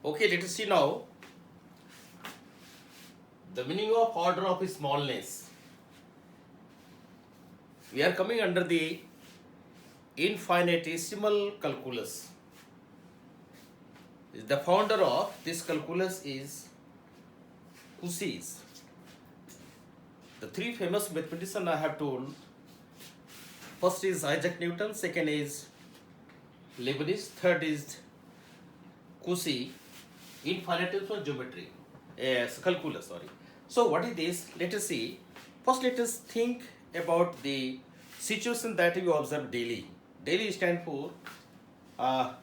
Okay, let us see now the meaning of order of smallness. We are coming under the infinitesimal calculus. The founder of this calculus is Cauchy. The three famous mathematicians I have told. First is Isaac Newton, second is Leibniz, third is Cauchy, infinitesimal geometry. Yes, calculus, sorry. So what is this? Let us see. First let us think about the situation that we observe daily. Daily stand for uh,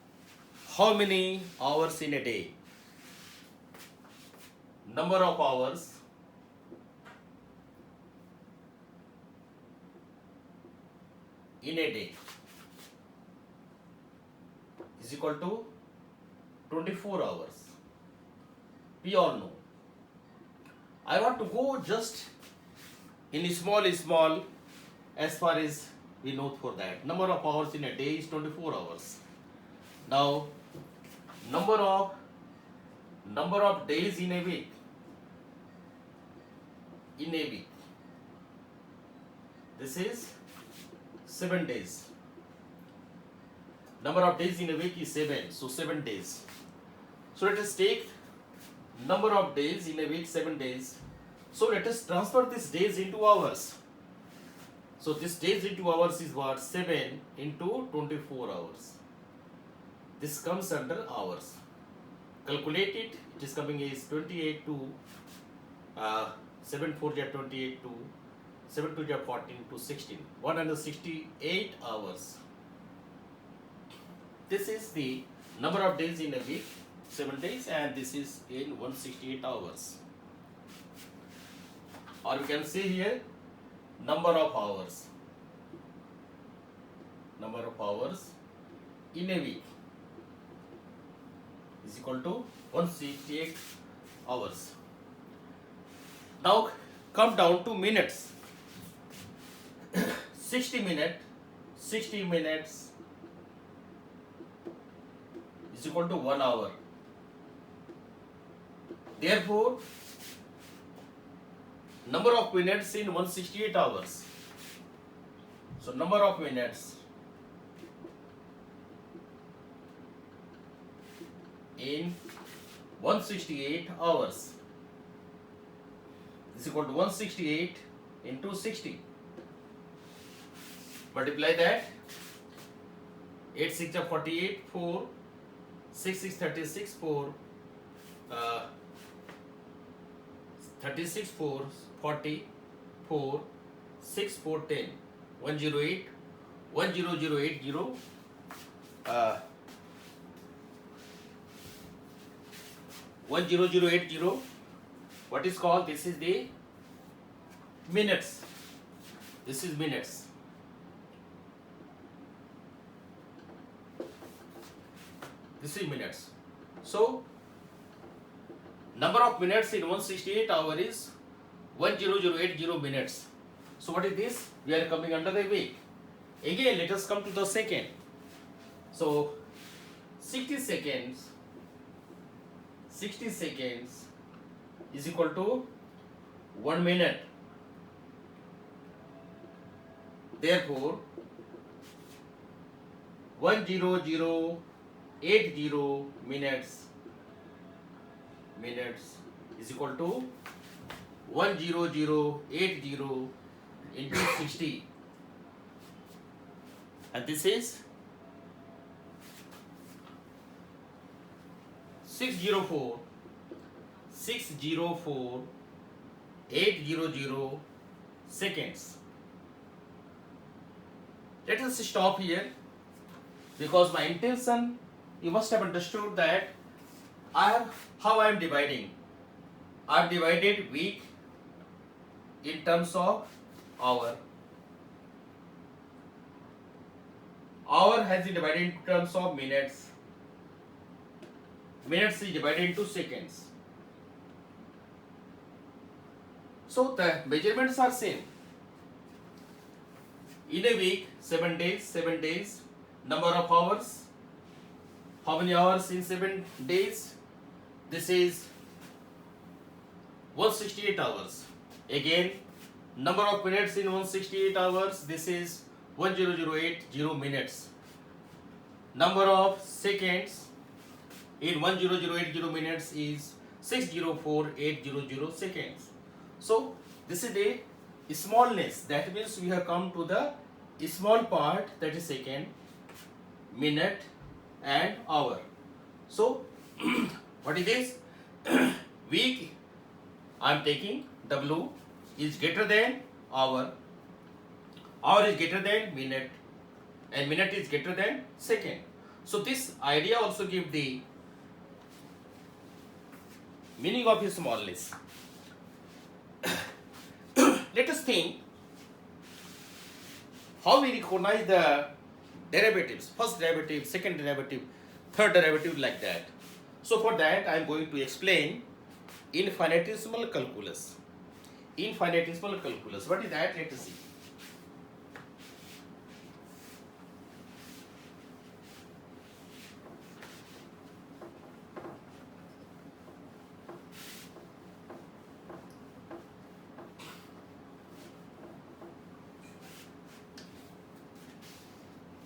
how many hours in a day? Number of hours in a day is equal to 24 hours. We all know. I want to go just in small as far as we know for that. Number of hours in a day is 24 hours. Now, number of days in a week. This is 7 days. Number of days in a week is 7. So 7 days. So let us take number of days in a week, 7 days. So let us transfer these days into hours. So this days into hours is what? 7 into 24 hours. This comes under hours. Calculate it. It is coming is 28 to 7 4 28 to 7 2 14 to 16. 168 hours. This is the number of days in a week, 7 days, and this is in 168 hours. Or we can say here number of hours. Number of hours in a week is equal to 168 hours. Now come down to minutes. 60 minutes is equal to 1 hour. Therefore, number of minutes in 168 hours. So number of minutes in 168 hours is equal to 168 into 60. Multiply that. 8 6 are 48, 4 6 6 36, 4 36 4 40 4 6 4 10 108 10080 10080. What is called? This is the minutes. This is minutes. This is minutes. So number of minutes in 168 hours is 10080 minutes. So what is this? We are coming under the week. Again, let us come to the second. So 60 seconds is equal to 1 minute. Therefore 10080 minutes is equal to 10080 into 60, and this is 604 800 seconds. Let us stop here, because my intention, you must have understood that how I am dividing. I have divided week in terms of hour. Hour has been divided in terms of minutes. Minutes is divided into seconds. So the measurements are same. In a week, 7 days. Number of hours. How many hours in 7 days? this is 168 hours. Again, number of minutes in 168 hours, this is 10080 minutes. Number of seconds in 10080 minutes is 604800 seconds. So this is a smallness, that means we have come to the small part, that is second, minute and hour. So what is this? Week, I am taking W is greater than hour is greater than minute, and minute is greater than second. So this idea also gives the meaning of smallness. Let us think how we recognize the derivatives, first derivative, second derivative, third derivative, like that. So for that I am going to explain infinitesimal calculus. Infinitesimal calculus, what is that? Let us see.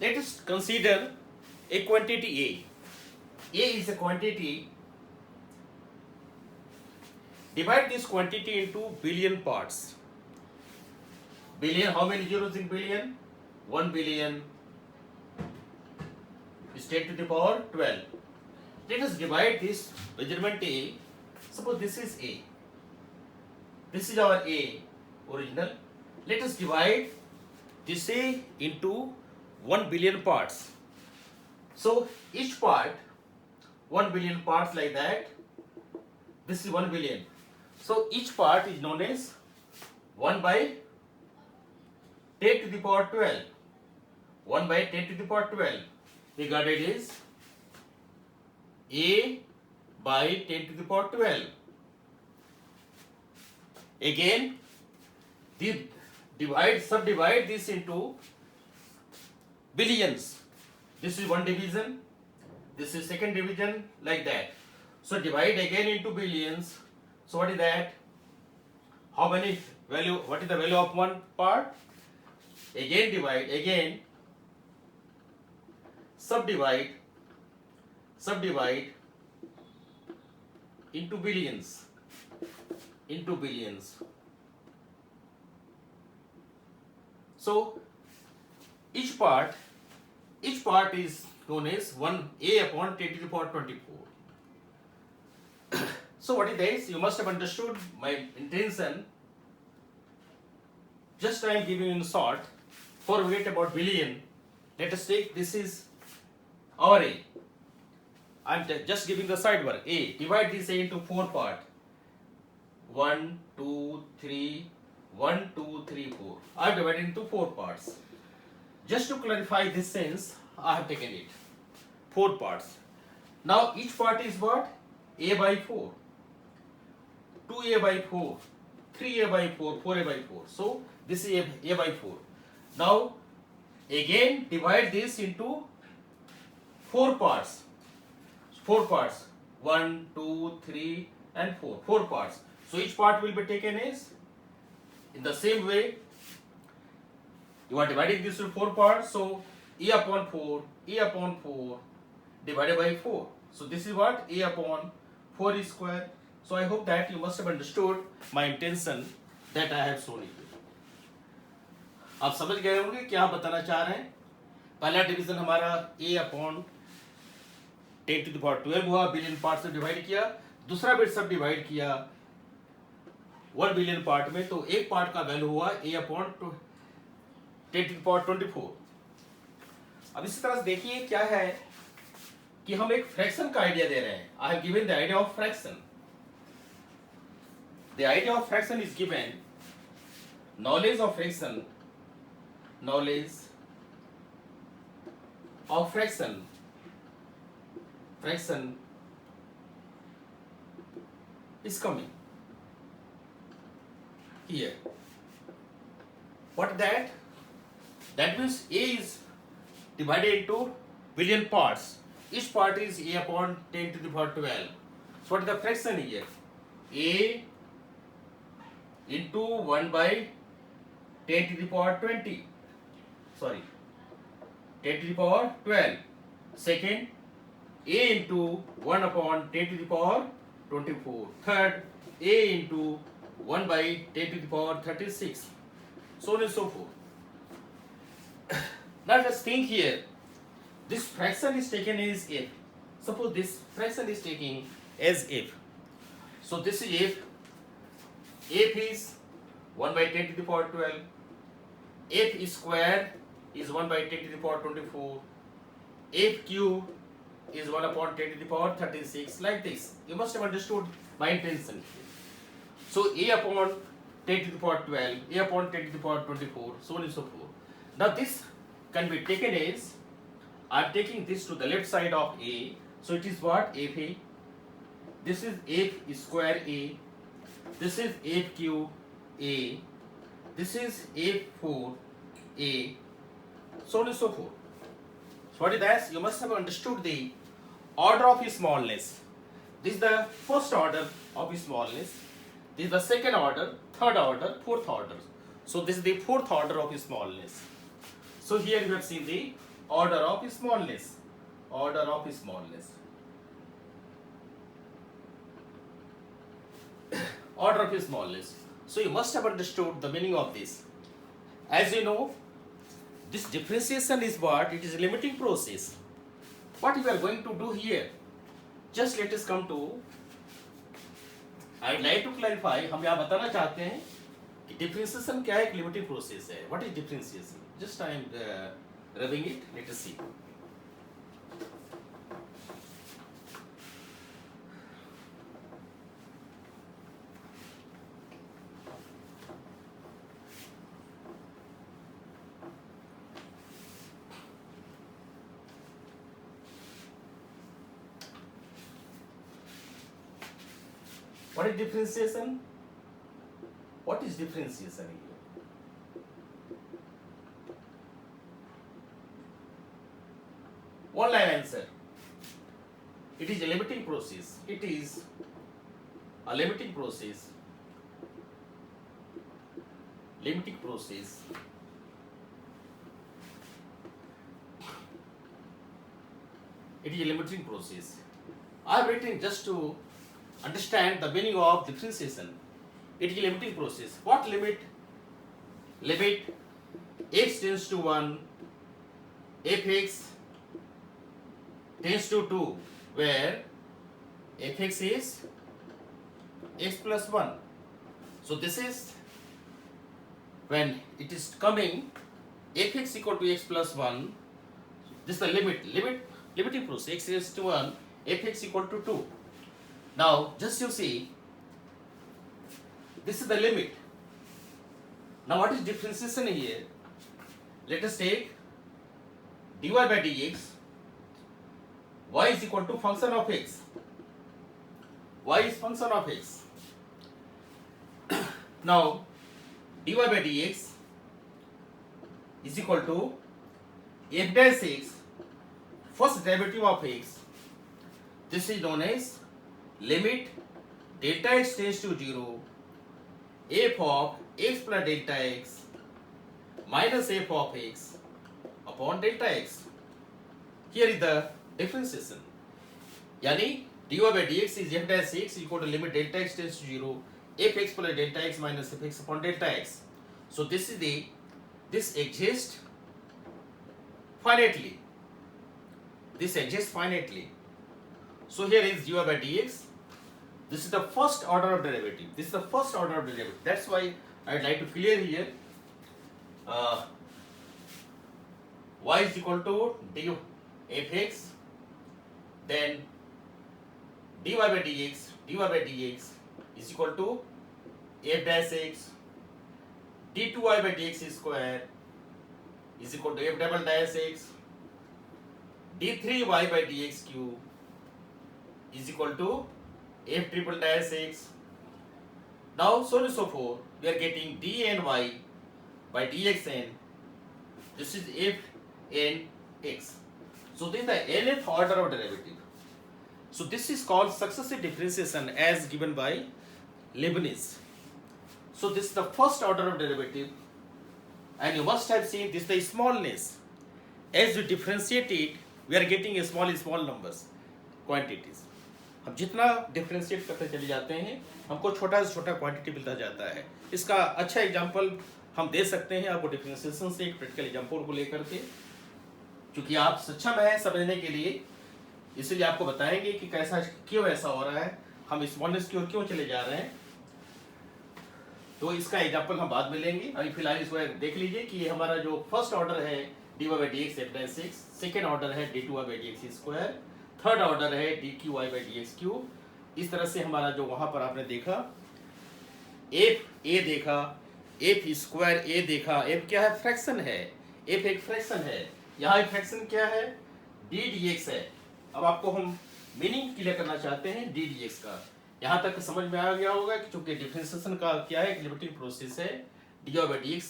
Let us consider a quantity A. A is a quantity. Divide this quantity into billion parts. Billion, how many zeros in billion? 1 billion is 10 to the power 12. Let us divide this measurement A. Suppose this is A. This is our A original. Let us divide this A into 1 billion parts. So each part 1 billion parts, like that. This is 1 billion. So each part is known as 1 by 10 to the power 12. 1 by 10 to the power 12 regarded is A by 10 to the power 12. Again, subdivide this into billions. This is one division, this is second division, like that. So divide again into billions. So what is that? How many value? What is the value of one part? Again divide, again subdivide into billions, So each part is known as 1A upon 10 to the power 24. So what is this? You must have understood my intention. Just I am giving you in short. Forget about billion. Let us take, this is our A. I am just giving the side work. A. Divide this A into 4 parts. 1, 2, 3, 1, 2, 3, 4. I have divided into 4 parts. Just to clarify this sense, I have taken it. 4 parts. Now each part is what? A by 4. 2A by 4. 3A by 4. 4A by 4. So this is A by 4. Now again divide this into 4 parts. 4 parts. 1, 2, 3 and 4. 4 parts. So each part will be taken as, in the same way, you are dividing this into 4 parts. So A upon 4 divided by 4. So this is what? A upon 4 square. So I hope that you must have understood my intention that I have shown you. आप समझ गए होंगे क्या बताना चाह रहे हैं. पहला डिवीजन हमारा A upon 10 to the power 12 हुआ, बिलियन पार्ट से डिवाइड किया. दूसरा बिट सब डिवाइड किया 1 बिलियन पार्ट में, तो एक पार्ट का वैल्यू हुआ A upon 10 to the power 24. अब इसी तरह से देखिए क्या है कि हम एक फ्रैक्शन का आइडिया दे रहे हैं. I have given the idea of fraction. The idea of fraction is given. knowledge of fraction is coming here. What that? That means A is divided into billion parts. Each part is A upon 10 to the power 12. So what is the fraction here? A into 1 by 10 to the power 20. Sorry, 10 to the power 12. Second, A into 1 upon 10 to the power 24. Third, A into 1 by 10 to the power 36. So on and so forth. Now just think here. This fraction is taken as f. Suppose this fraction is taken as f. So this is f. F is 1 by 10 to the power 12. F is square is 1 by 10 to the power 24. F cube is 1 upon 10 to the power 36. Like this. You must have understood my intention. So a upon 10 to the power 12, a upon 10 to the power 24, so on and so forth. Now this can be taken as, I am taking this to the left side of a, so it is what? Fa. This is f square a, this is f cube a, this is f4 a, so on and so forth. So what is that? You must have understood the order of smallness. This is the first order of smallness. This is the second order, third order, fourth order. So this is the fourth order of smallness. So here you have seen the order of smallness. Order of smallness. Order of smallness. So you must have understood the meaning of this. As you know, this differentiation is what? It is a limiting process. What we are going to do here? Just let us come to, I would like to clarify, हम यहाँ बताना चाहते हैं कि differentiation क्या एक limiting process है. What is differentiation? Just I am rubbing it. Let us see. What is differentiation? What is differentiation here? One line answer. It is a limiting process. It is a limiting process. Limiting process. It is a limiting process. I have written just to understand the meaning of differentiation. It is a limiting process. What limit? Limit x tends to 1, fx tends to 2, where fx is x plus 1. So this is when it is coming fx equal to x plus 1. This is the limiting process. X tends to 1, fx equal to 2. Now, just you see, this is the limit. Now, what is differentiation here? Let us take dy by dx, y is equal to function of x. Y is function of x. Now, dy by dx is equal to f dash x, first derivative of x. This is known as limit delta x tends to 0, f of x plus delta x minus f of x upon delta x. Here is the differentiation. Yani dy by dx is f dash x equal to limit delta x tends to 0, fx plus delta x minus fx upon delta x. So this exists finitely. This exists finitely. So here is dy by dx. This is the first order of derivative. This is the first order of derivative. That's why I would like to clear here. Y is equal to d fx, then dy by dx is equal to f dash x, d2y by dx square is equal to f double dash x, d3y by dx cube is equal to f triple dash x. Now, so on and so forth, we are getting dny by dxn. This is f n x. So this is the nth order of derivative. So this is called successive differentiation as given by Leibniz. So this is the first order of derivative, and you must have seen this is the smallness. As we differentiate it, we are getting a small numbers, quantities. हम जितना differentiate करते चले जाते हैं, हमको छोटा से छोटा क्वांटिटी मिलता जाता है. इसका अच्छा एग्जांपल हम दे सकते हैं आपको डिफरेंशिएशन से, एक प्रैक्टिकल एग्जांपल को लेकर के. क्योंकि आप सक्षम हैं समझने के लिए, इसलिए आपको बताएंगे कि कैसा क्यों ऐसा हो रहा है, हम स्मॉलनेस की ओर क्यों चले जा रहे हैं. तो इसका एग्जांपल हम बाद में लेंगे. अभी फिलहाल इसको देख लीजिए कि ये हमारा जो फर्स्ट ऑर्डर है dy/dx f'6, सेकेंड ऑर्डर है d2y/dx², थर्ड ऑर्डर है dqy/dx3. इस तरह से हमारा जो वहां पर आपने देखा f a देखा, f² a देखा. f क्या है? फ्रैक्शन है. f एक फ्रैक्शन है. यहाँ एक फ्रैक्शन क्या है? d dx है. अब आपको हम मीनिंग क्लियर करना चाहते हैं d dx का. यहाँ तक समझ में आ गया होगा कि चूंकि डिफरेंशिएशन का क्या है, लिमिटिंग प्रोसेस है. dy/dx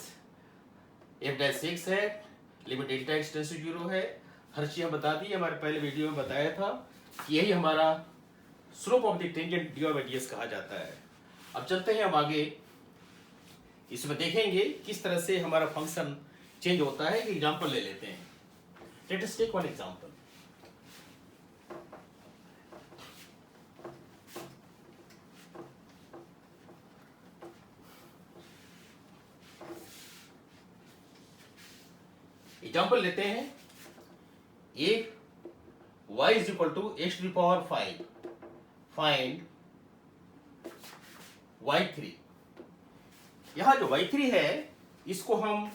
f'6 है, limit delta x tends to 0 है. हर चीज हम बता दी. हमारे पहले वीडियो में बताया था कि यही हमारा slope of the tangent dy/dx कहा जाता है. अब चलते हैं हम आगे, इसमें देखेंगे किस तरह से हमारा फंक्शन चेंज होता है. कि एग्जांपल ले लेते हैं. Let us take one example. Example लेते हैं. a y is equal to x⁵. Find y3. यहां जो y3 है, इसको हम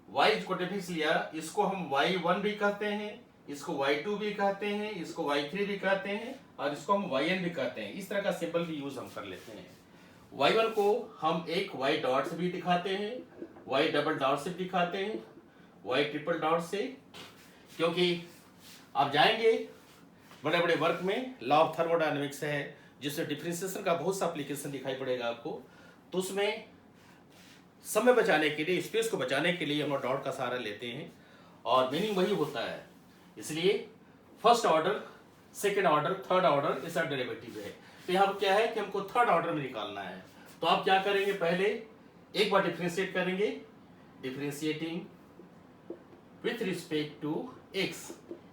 y को डिफरेंस लिया, इसको हम y1 भी कहते हैं, इसको y2 भी कहते हैं, इसको y3 भी कहते हैं, और इसको हम yn भी कहते हैं. इस तरह का सिंबल भी यूज हम कर लेते हैं. y1 को हम एक y डॉट से भी दिखाते हैं, y डबल डॉट से भी दिखाते हैं, y ट्रिपल डॉट से. क्योंकि आप जाएंगे बड़े बड़े वर्क में, लॉ ऑफ थर्मोडायनेमिक्स है जिसमें डिफरेंशिएशन का बहुत सा एप्लीकेशन दिखाई पड़ेगा आपको. तो उसमें समय बचाने के लिए, स्पेस को बचाने के लिए हम डॉट का सहारा लेते हैं, और मीनिंग वही होता है. इसलिए first order, second order, third order ऐसा डेरिवेटिव है. तो यहाँ क्या है कि हमको थर्ड ऑर्डर में निकालना है. तो आप क्या करेंगे, पहले एक बार डिफरेंशिएट करेंगे. Differentiating with respect to x,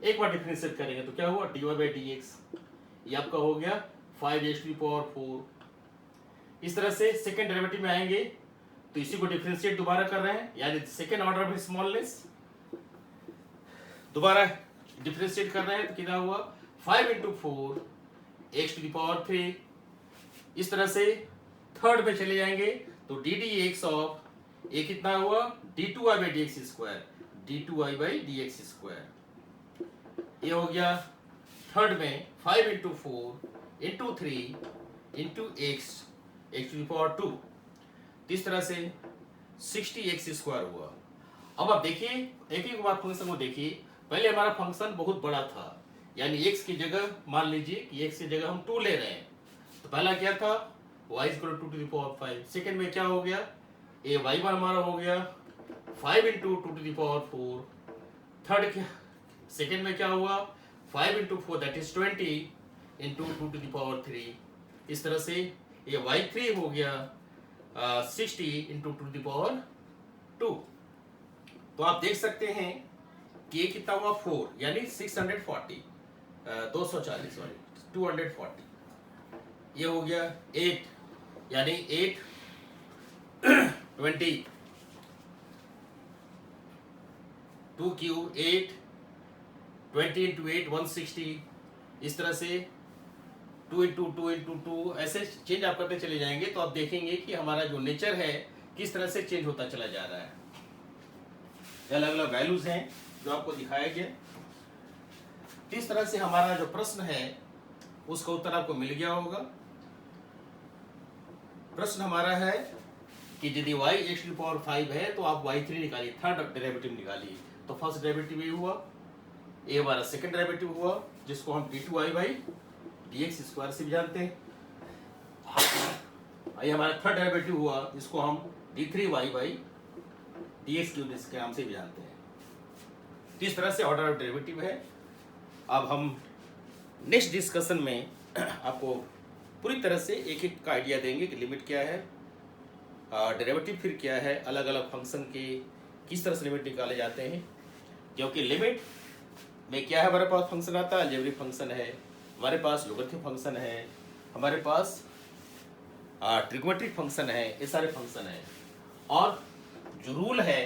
एक बार डिफरेंशिएट करेंगे तो क्या हुआ, dy/dx. ये आपका हो गया 5x⁴. इस तरह से सेकेंड डेरिवेटिव में आएंगे तो इसी को डिफरेंशिएट दोबारा कर रहे हैं, यानी सेकेंड ऑर्डर में स्मॉलनेस दोबारा डिफरेंशिएट कर रहे हैं. तो कितना हुआ, 5 × 4 x⁴. इस तरह से थर्ड में चले जाएंगे तो d dx ऑफ a कितना हुआ, d2y/dx², d2y/dx². ये हो गया थर्ड में 5 × 4 × 3 × x⁴. इस तरह से 60x² हुआ. अब आप देखिए, एक एक बार फंक्शन को देखिए. पहले हमारा फंक्शन बहुत बड़ा था, यानी x की जगह मान लीजिए कि x की जगह हम 2 ले रहे हैं. तो पहला क्या था, y = 2⁵. सेकेंड में क्या हो गया, y1 हमारा हो गया 5 × 2⁴. थर्ड क्या, सेकेंड में क्या हुआ, 5 × 4 दैट इज 20 × 2⁵. इस तरह से ये y3 हो गया 60 × 2⁵. तो आप देख सकते हैं कि ये कितना हुआ, 4 यानी 640, 240 सॉरी 240. ये हो गया 8 यानी 8 20 2 क्यूब 8 20 × 8 160. इस तरह से 2 × 2 × 2 ऐसे चेंज आप करते चले जाएंगे तो आप देखेंगे कि हमारा जो नेचर है किस तरह से चेंज होता चला जा रहा है. अलग अलग वैल्यूज हैं जो आपको दिखाया गया. इस तरह से हमारा जो प्रश्न है उसका उत्तर आपको मिल गया होगा. प्रश्न हमारा है कि यदि y x⁵ है तो आप y3 निकालिए, थर्ड डेरिवेटिव निकालिए. तो फर्स्ट डेरिवेटिव ये हुआ, ये हमारा सेकंड डेरिवेटिव हुआ जिसको हम d2y/dx² से भी जानते हैं. ये हमारा थर्ड डेरिवेटिव हुआ जिसको हम d3y/dx³ के नाम से भी जानते हैं. इस तरह से ऑर्डर ऑफ डेरिवेटिव है. अब हम नेक्स्ट डिस्कशन में आपको पूरी तरह से एक एक का आइडिया देंगे कि लिमिट क्या है, डेरिवेटिव फिर क्या है, अलग अलग फंक्शन के किस तरह से लिमिट निकाले जाते हैं। क्योंकि लिमिट में क्या है, हमारे पास फंक्शन आता है, अलजेब्रिक फंक्शन है, हमारे पास लोगरिथम फंक्शन है, हमारे पास ट्रिग्नोमेट्रिक फंक्शन है, ये सारे फंक्शन है। और जो रूल है,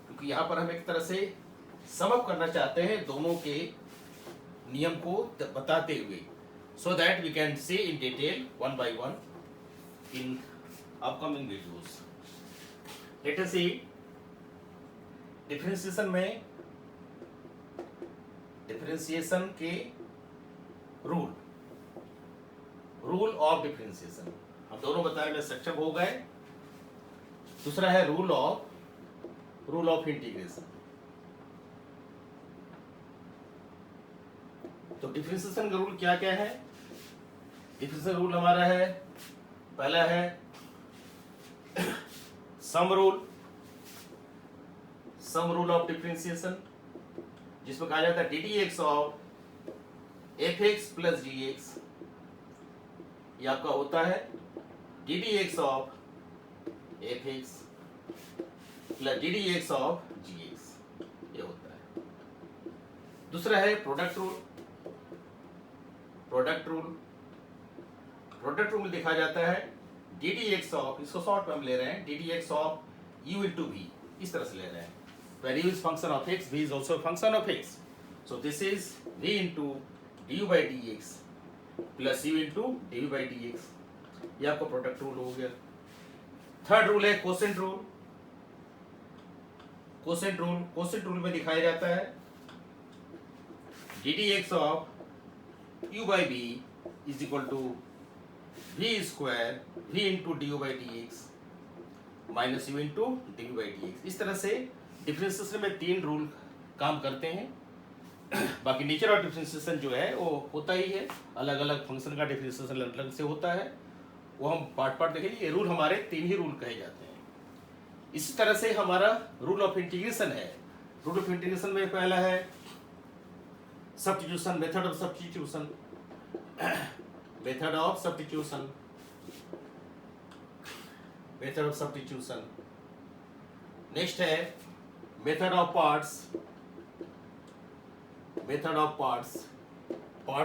क्योंकि यहाँ पर हम एक तरह से सम अप करना चाहते हैं दोनों के नियम को बताते हुए, so that we can see in detail one by one in upcoming videos. Let us see differentiation के रूल ऑफ डिफरेंशिएशन हम दोनों बताने में सक्षम हो गए। दूसरा है रूल ऑफ इंटीग्रेशन। तो डिफरेंशिएशन का रूल क्या क्या है? डिफरेंशिएशन रूल हमारा है, पहला है सम रूल ऑफ डिफरेंशिएशन, जिसमें कहा जाता है d d x of f x plus g x, ये आपका होता है d d x of f x plus d d x of g x, ये होता है। दूसरा है प्रोडक्ट रूल में देखा जाता है डी डी एक्स ऑफ, इसको शॉर्ट में हम ले रहे हैं, D d x of u into v, इस तरह से ले रहे हैं। Where u is function of x, v is also a function of x. So this is v into du by dx plus u into du by dx. ये आपका product rule हो गया। थर्ड रूल है quotient rule में दिखाया जाता है d d x of u by v is equal to v square v into du by dx minus u into du by dx। इस तरह से डिफरेंशिएशन में 3 रूल काम करते हैं। बाकी नेचर ऑफ डिफरेंशिएशन जो है वो होता ही है, अलग अलग फंक्शन का डिफरेंशिएशन अलग से होता है, वो हम पार्ट देखेंगे। ये रूल हमारे 3 ही रूल कहे जाते हैं। इसी तरह से हमारा रूल ऑफ इंटीग्रेशन है। रूल ऑफ इंटीग्रेशन में पहला है substitution, method of substitution. Next है मेथड ऑफ पार्ट्स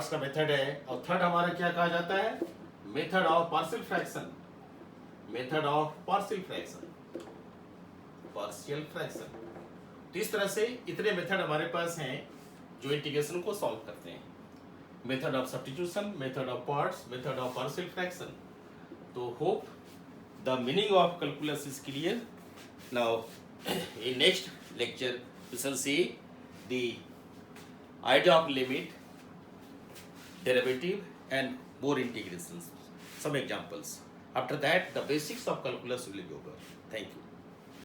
का मेथड है। और थर्ड हमारा क्या कहा जाता है, मेथड ऑफ पार्शियल फ्रैक्शन। तो इस तरह से इतने मेथड हमारे पास हैं जो इंटीग्रेशन को सॉल्व करते हैं। Method of substitution, method of parts, method of partial fraction. तो hope the meaning of calculus is clear. Now in next lecture we shall see the idea of limit, derivative and more integrations, some examples. After that the basics of calculus will be over. Thank you.